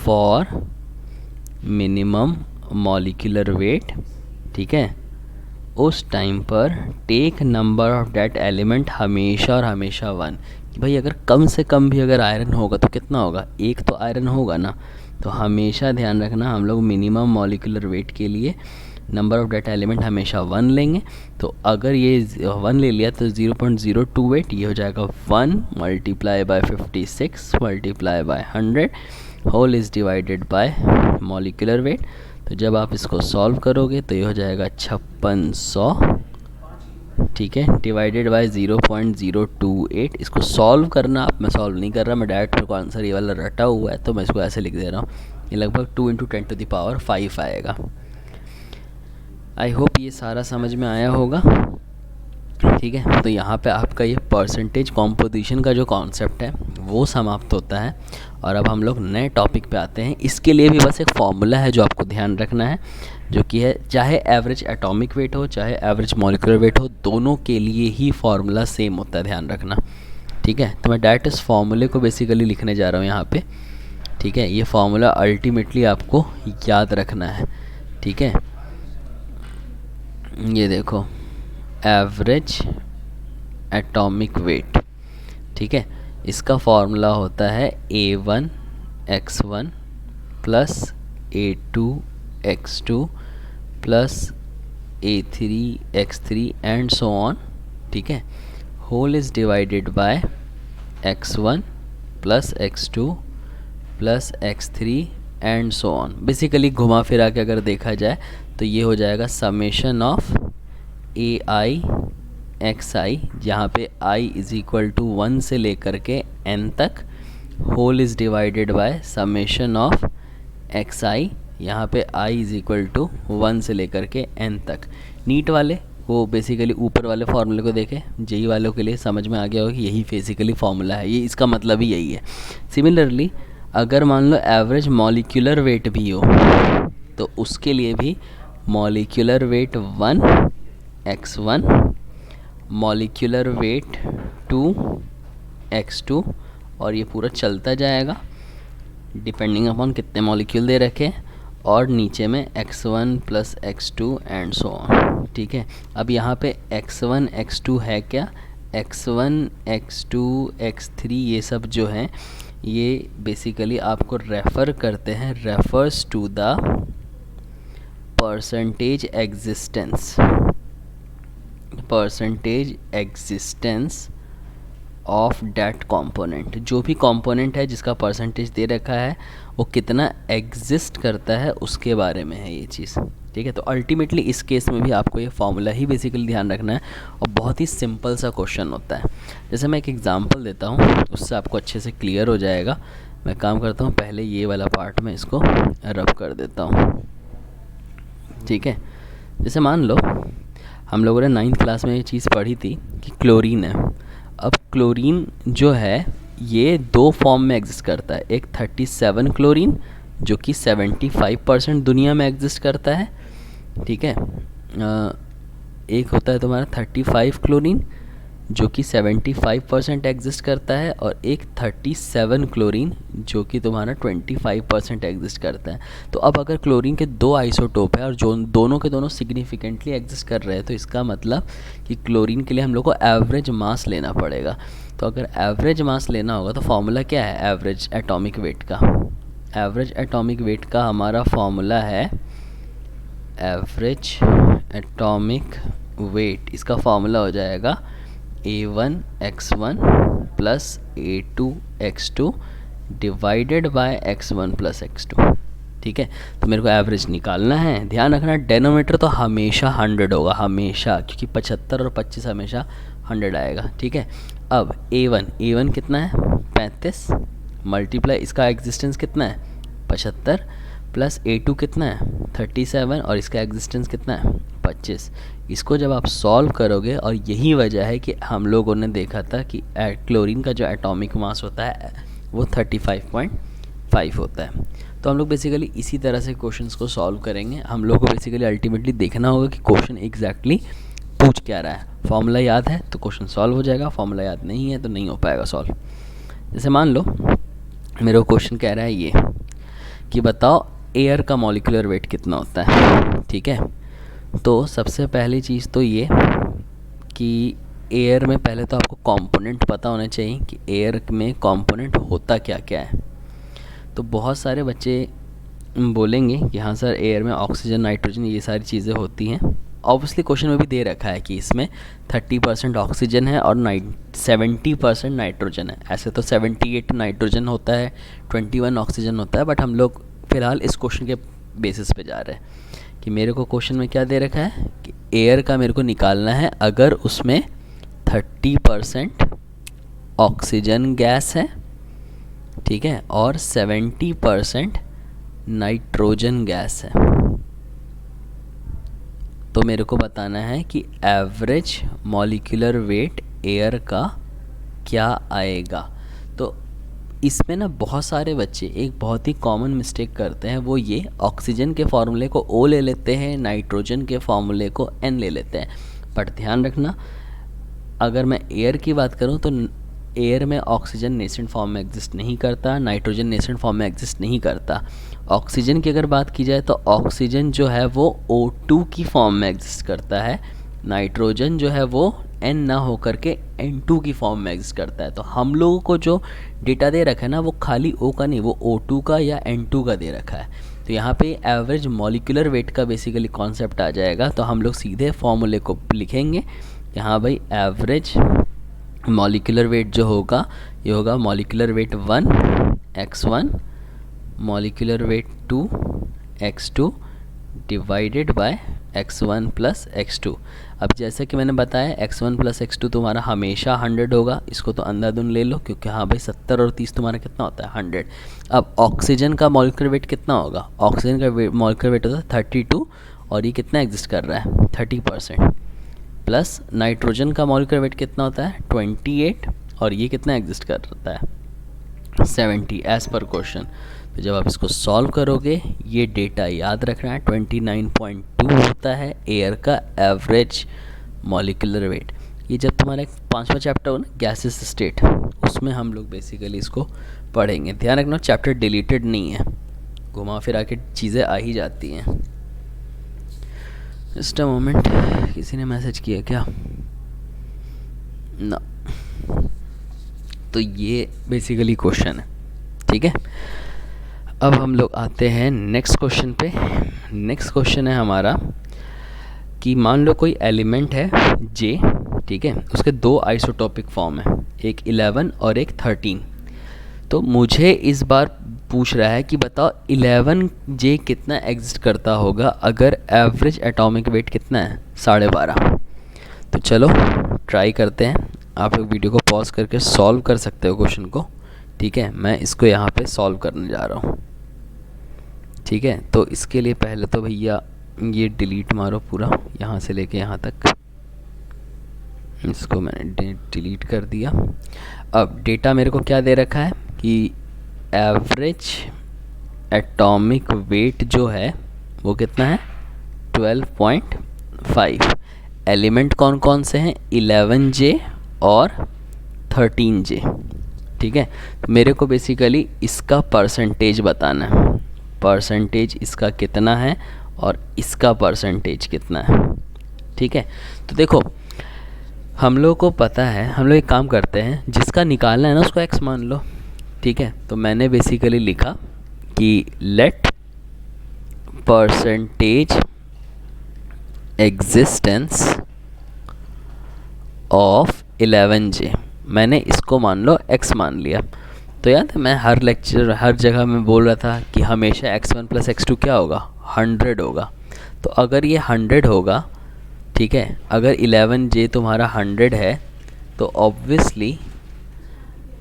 फॉर मिनिमम मॉलिक्यूलर वेट, ठीक है, उस टाइम पर take number of that element हमेशा और हमेशा 1। कि भाई अगर कम से कम भी अगर आयरन होगा तो कितना होगा, एक तो आयरन होगा ना। तो हमेशा ध्यान रखना हम लोग मिनिमम मॉलिक्यूलर वेट के लिए नंबर ऑफ डेटा एलिमेंट हमेशा 1 लेंगे। तो अगर ये 1 ले लिया तो 0.028 ये हो जाएगा 1 multiply by 56 multiply by 100 whole is divided by molecular weight. तो जब आप इसको सॉल्व करोगे तो ये हो जाएगा 5600, ठीक है, डिवाइडेड बाय 0.028। इसको सॉल्व करना आप, मैं सॉल्व नहीं कर रहा, मैं डायरेक्ट मेरे को आंसर ये वाला रटा हुआ है तो मैं इसको ऐसे लिख दे रहा हूँ। ये लगभग 2 × 10⁵ आएगा। आई होप ये सारा समझ में आया होगा, ठीक है। तो यहाँ पे आपका ये परसेंटेज कॉम्पोजिशन का जो कॉन्सेप्ट है वो समाप्त होता है और अब हम लोग नए टॉपिक पे आते हैं। इसके लिए भी बस एक फॉर्मूला है जो आपको ध्यान रखना है, जो कि है चाहे एवरेज एटॉमिक वेट हो चाहे एवरेज मॉलिक्यूलर वेट हो, दोनों के लिए ही फॉर्मूला सेम होता है, ध्यान रखना, ठीक है। तो मैं डायरेक्ट इस फॉर्मूले को बेसिकली लिखने जा रहा हूँ यहाँ पे, ठीक है। ये फॉर्मूला अल्टीमेटली आपको याद रखना है, ठीक है। ये देखो, एवरेज एटॉमिक वेट, ठीक है, इसका फॉर्मूला होता है A1x1 plus A2x2 plus A3x3 and so on, ठीक है, whole is divided by x1 plus x2 plus x3 and so on. Basically घुमा फिरा के अगर देखा जाए तो ये हो जाएगा समेशन ऑफ AI XI, जहाँ पे I इज़ इक्वल टू 1 से लेकर के n तक, whole is divided by summation of XI, यहाँ पे I इज़ इक्वल टू 1 से लेकर के n तक। नीट वाले वो बेसिकली ऊपर वाले फार्मूले को देखें, जेई वालों के लिए समझ में आ गया होगा कि यही बेसिकली फार्मूला है, ये इसका मतलब ही यही है। सिमिलरली अगर मान लो एवरेज मॉलिक्यूलर वेट भी हो तो उसके लिए भी molecular weight 1 x1 molecular weight 2 x2 और ये पूरा चलता जाएगा डिपेंडिंग अपॉन कितने मॉलिक्यूल दे रखे और नीचे में x1 plus x2 and so on, ठीक है। अब यहाँ पे x1 x2 है क्या, x1 x2 x3 ये सब जो हैं ये बेसिकली आपको रेफ़र करते हैं, refers to the percentage existence of that component. जो भी कंपोनेंट है जिसका परसेंटेज दे रखा है वो कितना एग्जिस्ट करता है उसके बारे में है ये चीज़, ठीक है। तो अल्टीमेटली इस केस में भी आपको ये फार्मूला ही बेसिकली ध्यान रखना है और बहुत ही सिंपल सा क्वेश्चन होता है। जैसे मैं एक एग्जांपल देता हूँ उससे आपको अच्छे से क्लियर हो जाएगा। मैं काम करता हूँ, पहले ये वाला पार्ट में इसको रब कर देता हूँ, ठीक है। जैसे मान लो हम लोगों ने 9th क्लास में ये चीज़ पढ़ी थी कि क्लोरीन है। अब क्लोरीन जो है ये दो फॉर्म में एग्जिस्ट करता है, एक 37 क्लोरीन जो कि 75% दुनिया में एग्जिस्ट करता है, ठीक है। एक होता है तुम्हारा 35 क्लोरीन जो कि 75% एग्जिस्ट करता है, और एक 37 क्लोरीन जो कि तुम्हारा 25% एग्जिस्ट करता है। तो अब अगर क्लोरीन के दो आइसोटोप है और जो दोनों के दोनों सिग्निफिकेंटली एग्जिस्ट कर रहे हैं, तो इसका मतलब कि क्लोरीन के लिए हम लोग को एवरेज मास लेना पड़ेगा। तो अगर एवरेज मास लेना होगा तो फॉर्मूला क्या है एवरेज एटॉमिक वेट का? एवरेज एटॉमिक वेट का हमारा फॉर्मूला है एवरेज एटॉमिक वेट, इसका फॉर्मूला हो जाएगा A1 x1 plus A2 x2 divided by x1 plus x2, ठीक है। तो मेरे को एवरेज निकालना है। ध्यान रखना डेनोमीटर तो हमेशा 100 होगा, हमेशा, क्योंकि 75 और 25 हमेशा 100 आएगा, ठीक है। अब A1 कितना है 35 मल्टीप्लाई इसका एग्जिस्टेंस कितना है 75 प्लस A2 कितना है 37 और इसका एग्जिस्टेंस कितना है 25। इसको जब आप सॉल्व करोगे, और यही वजह है कि हम लोगों ने देखा था कि क्लोरीन का जो एटॉमिक मास होता है वो 35.5 होता है। तो हम लोग बेसिकली इसी तरह से क्वेश्चंस को सॉल्व करेंगे। हम लोग को बेसिकली अल्टीमेटली देखना होगा कि क्वेश्चन एग्जैक्टली पूछ क्या रहा है। फॉर्मूला याद है तो क्वेश्चन सॉल्व हो जाएगा, फॉर्मूला याद नहीं है तो नहीं हो पाएगा सॉल्व। जैसे मान लो मेरे को क्वेश्चन कह रहा है ये कि बताओ एयर का मॉलिक्यूलर वेट कितना होता है, ठीक है। तो सबसे पहली चीज़ तो ये कि एयर में पहले तो आपको कंपोनेंट पता होने चाहिए कि एयर में कंपोनेंट होता क्या क्या है। तो बहुत सारे बच्चे बोलेंगे कि हाँ सर एयर में ऑक्सीजन नाइट्रोजन ये सारी चीज़ें होती हैं। ऑब्वियसली क्वेश्चन में भी दे रखा है कि इसमें 30% ऑक्सीजन है और 70% नाइट्रोजन है। ऐसे तो 78 नाइट्रोजन होता है, 21 ऑक्सीजन होता है, बट हम लोग फ़िलहाल इस क्वेश्चन के बेसिस पे जा रहे हैं कि मेरे को क्वेश्चन में क्या दे रखा है कि एयर का मेरे को निकालना है अगर उसमें 30% ऑक्सीजन गैस है, ठीक है, और 70% नाइट्रोजन गैस है। तो मेरे को बताना है कि एवरेज मॉलिक्यूलर वेट एयर का क्या आएगा। तो इसमें ना बहुत सारे बच्चे एक बहुत ही कॉमन मिस्टेक करते हैं, वो ये ऑक्सीजन के फार्मूले को O ले लेते हैं, नाइट्रोजन के फार्मूले को N ले लेते हैं। बट ध्यान रखना अगर मैं एयर की बात करूं तो एयर में ऑक्सीजन नेसेंट फॉर्म में एग्जिस्ट नहीं करता, नाइट्रोजन नेसेंट फॉर्म में एग्जिस्ट नहीं करता। ऑक्सीजन की अगर बात की जाए तो ऑक्सीजन जो है वो O2 की फॉर्म में एग्जिस्ट करता है, नाइट्रोजन जो है वो N ना होकर के N2 की फॉर्म में एग्जिस्ट करता है। तो हम लोगों को जो डेटा दे रखा है ना वो खाली O का नहीं, वो O2 का या N2 का दे रखा है। तो यहाँ पे एवरेज मॉलिक्यूलर वेट का बेसिकली कॉन्सेप्ट आ जाएगा। तो हम लोग सीधे फॉर्मूले को लिखेंगे यहाँ भाई एवरेज मॉलिक्यूलर वेट जो होगा ये होगा molecular weight 1 x1 molecular weight 2 x2 divided by x1 plus x2। अब जैसे कि मैंने बताया x1 प्लस x2 तुम्हारा हमेशा 100 होगा, इसको तो अंधाधुन ले लो क्योंकि हाँ भाई 70 और 30 तुम्हारा कितना होता है 100। अब ऑक्सीजन का मॉलिक्यूलर वेट कितना होगा, ऑक्सीजन का मॉलिक्यूलर वेट होता है 32 और ये कितना एग्जिस्ट कर रहा है 30%, प्लस नाइट्रोजन का मॉलिक्यूलर वेट कितना होता है 28 और ये कितना एग्जिस्ट करता है 70 एज़ पर क्वेश्चन। तो जब आप इसको सॉल्व करोगे ये डेटा याद रखना है 29.2 होता है एयर का एवरेज मॉलिक्यूलर वेट। ये जब तुम्हारा 5वां चैप्टर हो ना गैसेस स्टेट उसमें हम लोग बेसिकली इसको पढ़ेंगे। ध्यान रखना चैप्टर डिलीटेड नहीं है, घुमा फिरा के चीज़ें आ ही जाती हैं। जस्ट अ मोमेंट, किसी ने मैसेज किया क्या ना। तो ये बेसिकली क्वेश्चन है, ठीक है। अब हम लोग आते हैं नेक्स्ट क्वेश्चन पे। नेक्स्ट क्वेश्चन है हमारा कि मान लो कोई एलिमेंट है J, ठीक है, उसके दो आइसोटोपिक फॉर्म है, एक 11 और एक 13। तो मुझे इस बार पूछ रहा है कि बताओ 11J कितना एग्जिस्ट करता होगा अगर एवरेज एटॉमिक वेट कितना है 12.5। तो चलो ट्राई करते हैं। आप लोग वीडियो को पॉज करके सॉल्व कर सकते हो क्वेश्चन को, ठीक है, मैं इसको यहाँ पे सॉल्व करने जा रहा हूँ। ठीक है, तो इसके लिए पहले तो भैया ये डिलीट मारो पूरा, यहाँ से लेके यहाँ तक, इसको मैंने डिलीट कर दिया। अब डेटा मेरे को क्या दे रखा है कि एवरेज एटॉमिक वेट जो है वो कितना है, 12.5। एलिमेंट कौन कौन से हैं, 11J और 13J। ठीक है, तो मेरे को बेसिकली इसका परसेंटेज बताना है, परसेंटेज इसका कितना है और इसका परसेंटेज कितना है। ठीक है, तो देखो हम लोग को पता है, हम लोग एक काम करते हैं, जिसका निकालना है ना उसको x मान लो। ठीक है, तो मैंने बेसिकली लिखा कि late percentage existence of 11J, मैंने इसको मान लो x मान लिया। तो याद है मैं हर लेक्चर हर जगह में बोल रहा था कि हमेशा x1 + x2 क्या होगा, 100 होगा। तो अगर ये 100 होगा, ठीक है, अगर 11J तुम्हारा 100 है तो ऑब्वियसली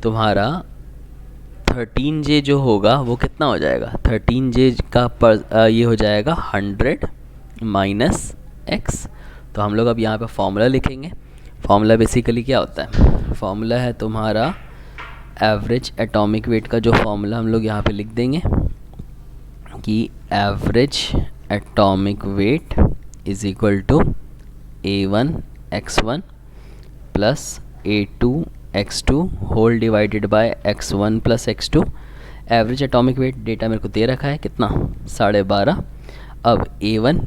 तुम्हारा 13J जो होगा वो कितना हो जाएगा, 13J का ये हो जाएगा 100 माइनस x। तो हम लोग अब यहाँ पे फॉर्मूला लिखेंगे। फॉर्मूला बेसिकली क्या होता है, फॉर्मूला है तुम्हारा एवरेज एटॉमिक वेट का जो फॉर्मूला हम लोग यहाँ पे लिख देंगे कि average atomic weight is equal to A1 x1 plus A2 x2 whole divided by x1 plus x2। Average atomic weight data मेरे को दे रखा है कितना, 12.5। अब A1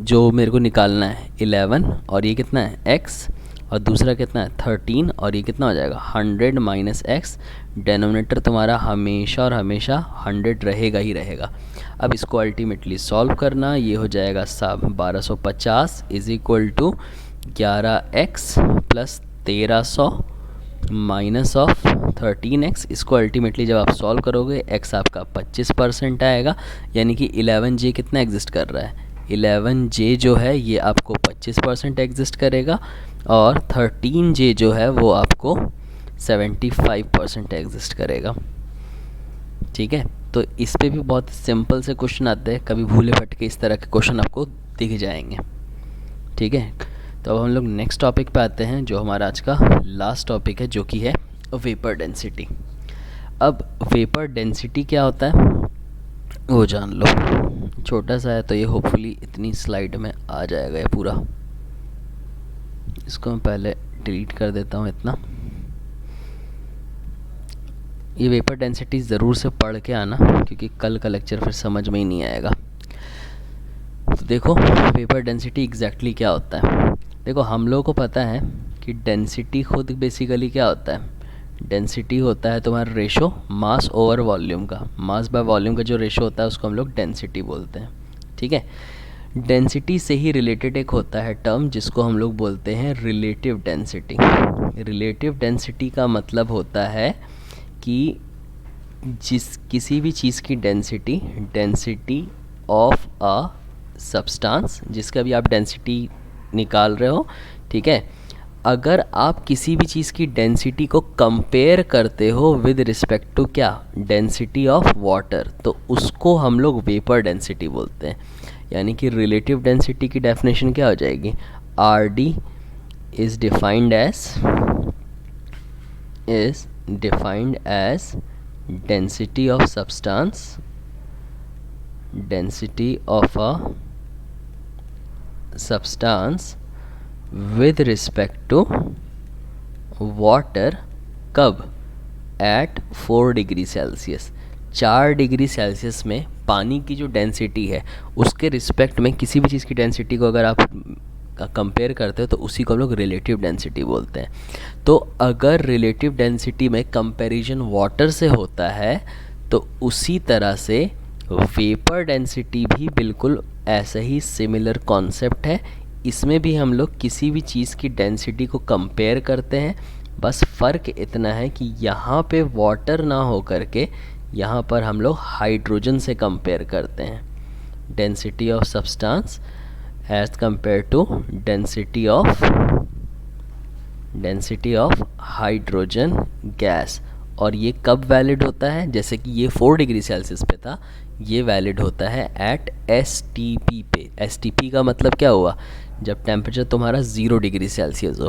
जो मेरे को निकालना है 11 और ये कितना है x, और दूसरा कितना है 13 और ये कितना हो जाएगा 100 माइनस x। डेनोमिनेटर तुम्हारा हमेशा और हमेशा 100 रहेगा ही रहेगा। अब इसको अल्टीमेटली सॉल्व करना, ये हो जाएगा 1250 is equal to 11x plus 1300 minus of 13x। इसको अल्टीमेटली जब आप सॉल्व करोगे x आपका 25% आएगा, यानी कि 11J कितना एग्जिस्ट कर रहा है, 11J जो है ये आपको 25% एग्जिस्ट करेगा और 13J जो है वो आपको 75% एग्जिस्ट करेगा। ठीक है, तो इस पे भी बहुत सिंपल से क्वेश्चन आते हैं, कभी भूले भटके इस तरह के क्वेश्चन आपको दिख जाएंगे। ठीक है, तो अब हम लोग नेक्स्ट टॉपिक पे आते हैं, जो हमारा आज का लास्ट टॉपिक है, जो कि है वेपर डेंसिटी। अब वेपर डेंसिटी क्या होता है वो जान लो, छोटा सा है तो ये होपफुली इतनी स्लाइड में आ जाएगा ये पूरा। इसको मैं पहले डिलीट कर देता हूँ इतना। ये वेपर डेंसिटी ज़रूर से पढ़ के आना, क्योंकि कल का लेक्चर फिर समझ में ही नहीं आएगा। तो देखो वेपर डेंसिटी एग्जैक्टली क्या होता है। देखो हम लोगों को पता है कि डेंसिटी खुद बेसिकली क्या होता है, डेंसिटी होता है तुम्हारा रेशो मास ओवर वॉल्यूम का, मास बाय वॉल्यूम का जो रेशो होता है उसको हम लोग डेंसिटी बोलते हैं। ठीक है, डेंसिटी से ही रिलेटेड एक होता है टर्म जिसको हम लोग बोलते हैं रिलेटिव डेंसिटी। रिलेटिव डेंसिटी का मतलब होता है कि किसी भी चीज़ की density, density of a substance, जिसका भी आप डेंसिटी निकाल रहे हो, ठीक है, अगर आप किसी भी चीज़ की डेंसिटी को कंपेयर करते हो विद रिस्पेक्ट टू क्या, डेंसिटी ऑफ वाटर, तो उसको हम लोग वेपर डेंसिटी बोलते हैं। यानी कि रिलेटिव डेंसिटी की डेफिनेशन क्या हो जाएगी, RD is defined as density of substance, density of a substance with respect to water, कब, at 4 degree Celsius. 4 degree Celsius में पानी की जो डेंसिटी है उसके रिस्पेक्ट में किसी भी चीज़ की डेंसिटी को अगर आप कंपेयर करते हो तो उसी को हम लोग रिलेटिव डेंसिटी बोलते हैं। तो अगर रिलेटिव डेंसिटी में कंपैरिजन वाटर से होता है तो उसी तरह से वेपर डेंसिटी भी बिल्कुल ऐसा ही सिमिलर कॉन्सेप्ट है। इसमें भी हम लोग किसी भी चीज़ की डेंसिटी को कंपेयर करते हैं, बस फ़र्क इतना है कि यहाँ पे वाटर ना हो करके यहाँ पर हम लोग हाइड्रोजन से कंपेयर करते हैं, density of substance as compare to density of hydrogen gas. और ये कब वैलिड होता है, जैसे कि ये 4 डिग्री सेल्सियस पे था, ये वैलिड होता है एट STP पे। STP का मतलब क्या हुआ, जब टेम्परेचर तुम्हारा 0 डिग्री सेल्सियस हो।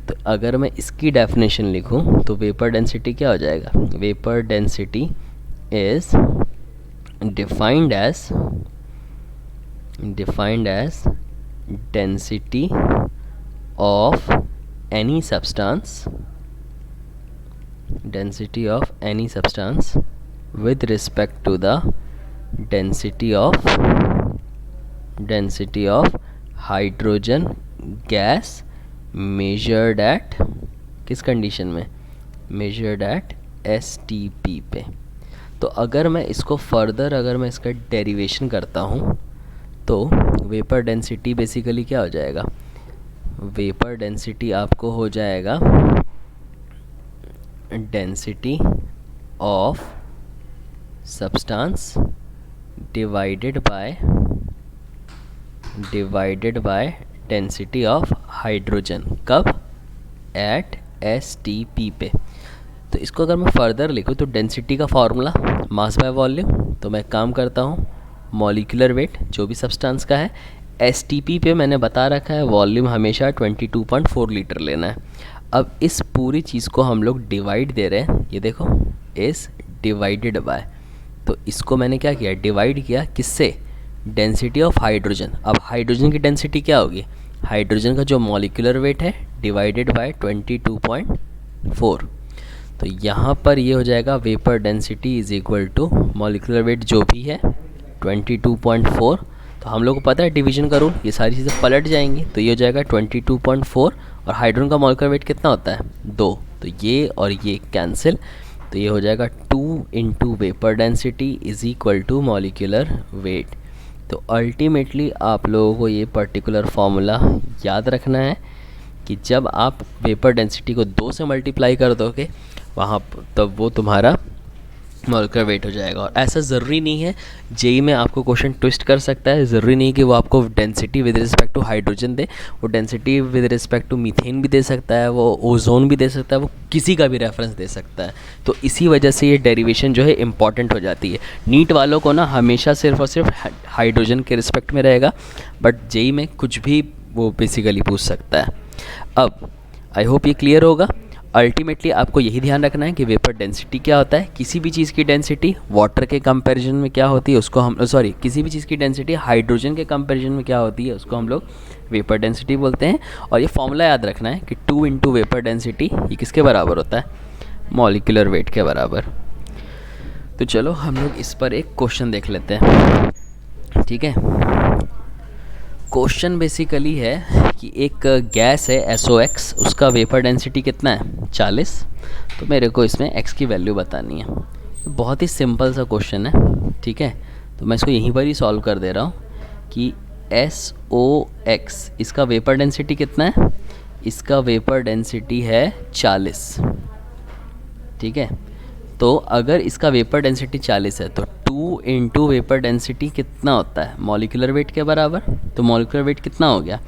तो अगर मैं इसकी डेफिनेशन लिखूं तो वेपर डेंसिटी क्या हो जाएगा, vapour density is defined as density of any substance with respect to the density of hydrogen gas measured at किस कंडीशन में, measured at STP पे। तो अगर मैं इसको फर्दर, अगर मैं इसका डेरिवेशन करता हूँ तो वेपर डेंसिटी बेसिकली क्या हो जाएगा, वेपर डेंसिटी आपको हो जाएगा density of substance divided by density of hydrogen, कब, एट STP पे। तो इसको अगर मैं फर्दर लिखूँ तो डेंसिटी का फॉर्मूला मास बाय वॉल्यूम, तो मैं काम करता हूँ मॉलिक्यूलर वेट जो भी सब्सटेंस का है, STP पे मैंने बता रखा है वॉल्यूम हमेशा 22.4 लीटर लेना है। अब इस पूरी चीज़ को हम लोग डिवाइड दे रहे हैं, ये देखो इस डिवाइडेड बाय, तो इसको मैंने क्या किया, डिवाइड किया किससे, डेंसिटी ऑफ हाइड्रोजन। अब हाइड्रोजन की डेंसिटी क्या होगी, हाइड्रोजन का जो मॉलिक्यूलर वेट है डिवाइडेड बाय 22.4। तो यहाँ पर ये हो जाएगा vapour density is equal to molecular weight जो भी है 22.4। तो हम लोग को पता है डिवीजन का रूल, ये सारी चीज़ें पलट जाएंगी, तो ये हो जाएगा 22.4 और हाइड्रोजन का मॉलिक्यूलर वेट कितना होता है 2, तो ये और ये कैंसिल, तो ये हो जाएगा 2 into vapour density is equal to molecular weight. तो अल्टीमेटली आप लोगों को ये पर्टिकुलर फार्मूला याद रखना है कि जब आप वेपर डेंसिटी को 2 से मल्टीप्लाई कर दोगे वहाँ तब वो तुम्हारा मॉलिक्यूलर वेट हो जाएगा। और ऐसा ज़रूरी नहीं है, जेई में आपको क्वेश्चन ट्विस्ट कर सकता है, ज़रूरी नहीं कि वो आपको density with respect to hydrogen दे, वो density with respect to methane भी दे सकता है, वो ओजोन भी दे सकता है, वो किसी का भी रेफरेंस दे सकता है। तो इसी वजह से ये डेरिवेशन जो है इंपॉर्टेंट हो जाती है। नीट वालों को ना हमेशा सिर्फ और सिर्फ हाइड्रोजन के रिस्पेक्ट में रहेगा, बट जेई में कुछ भी वो बेसिकली पूछ सकता है। अब आई होप ये क्लियर होगा। अल्टीमेटली आपको यही ध्यान रखना है कि वेपर डेंसिटी क्या होता है, किसी भी चीज़ की डेंसिटी वाटर के कंपैरिजन में क्या होती है उसको हम किसी भी चीज़ की डेंसिटी हाइड्रोजन के कंपैरिजन में क्या होती है उसको हम लोग वेपर डेंसिटी बोलते हैं। और ये फॉर्मूला याद रखना है कि 2 इंटू वेपर डेंसिटी ये किसके बराबर होता है, मॉलिक्यूलर वेट के बराबर। तो चलो हम लोग इस पर एक क्वेश्चन देख लेते हैं, ठीक है। क्वेश्चन बेसिकली है कि एक गैस है SOX, उसका वेपर डेंसिटी कितना है 40, तो मेरे को इसमें x की वैल्यू बतानी है। बहुत ही सिंपल सा क्वेश्चन है, ठीक है। तो मैं इसको यहीं पर ही सॉल्व कर दे रहा हूँ कि SOX इसका वेपर डेंसिटी कितना है, इसका वेपर डेंसिटी है 40, ठीक है। तो अगर इसका वेपर डेंसिटी 40 है तो 2 इंटू वेपर डेंसिटी कितना होता है, मॉलिक्यूलर वेट के बराबर। तो मॉलिक्यूलर वेट कितना हो गया,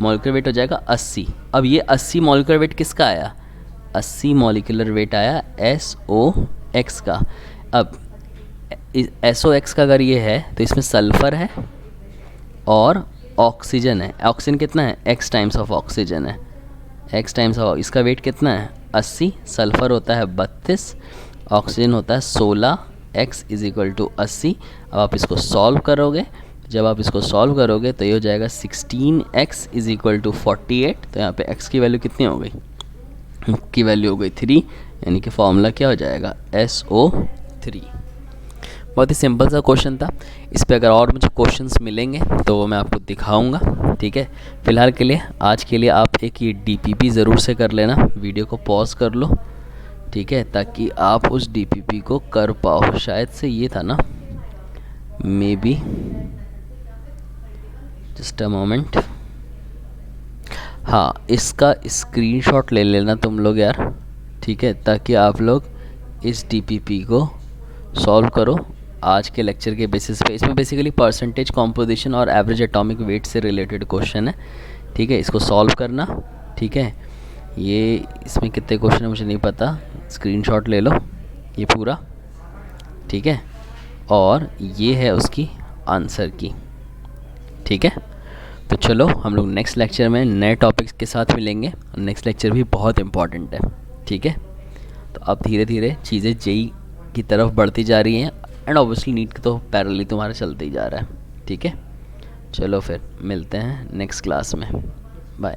मॉलिक्यूलर वेट हो जाएगा 80। अब ये 80 मॉलिक्यूलर वेट किसका आया, 80 मॉलिक्यूलर वेट आया SOX का। अब SOX का अगर ये है तो इसमें सल्फ़र है और ऑक्सीजन है। ऑक्सीजन कितना है, x टाइम्स ऑफ ऑक्सीजन है, x टाइम्स ऑफ, इसका वेट कितना है 80, सल्फ़र होता है 32, ऑक्सीजन होता है 16, x इज इक्वल टू 80। अब आप इसको सॉल्व करोगे, जब आप इसको सॉल्व करोगे तो ये हो जाएगा 16x इज इक्वल टू 48। तो यहाँ पे x की वैल्यू कितनी हो गई, की वैल्यू हो गई 3, यानी कि फॉर्मूला क्या हो जाएगा SO3। बहुत ही सिंपल सा क्वेश्चन था। इस पे अगर और मुझे क्वेश्चंस मिलेंगे तो वो मैं आपको दिखाऊंगा, ठीक है। फ़िलहाल के लिए आज के लिए आप एक ये DPP ज़रूर से कर लेना, वीडियो को पॉज कर लो, ठीक है, ताकि आप उस DPP को कर पाओ। शायद से ये था ना, may be, just a moment, हाँ, इसका स्क्रीनशॉट ले लेना तुम लोग यार, ठीक है, ताकि आप लोग इस DPP को सॉल्व करो आज के लेक्चर के बेसिस पे। इसमें बेसिकली परसेंटेज कॉम्पोजिशन और एवरेज एटॉमिक वेट से रिलेटेड क्वेश्चन है, ठीक है। इसको सॉल्व करना, ठीक है। ये इसमें कितने क्वेश्चन है मुझे नहीं पता, स्क्रीनशॉट ले लो, ये पूरा, ठीक है, और ये है उसकी आंसर की, ठीक है। तो चलो हम लोग नेक्स्ट लेक्चर में नए टॉपिक्स के साथ मिलेंगे। नेक्स्ट लेक्चर भी बहुत इम्पॉर्टेंट है, ठीक है। तो अब धीरे धीरे चीज़ें जेई की तरफ बढ़ती जा रही हैं, एंड ऑब्वियसली नीट तो पैरेलली तुम्हारा चलते ही जा रहा है, ठीक है। चलो फिर मिलते हैं नेक्स्ट क्लास में, बाय।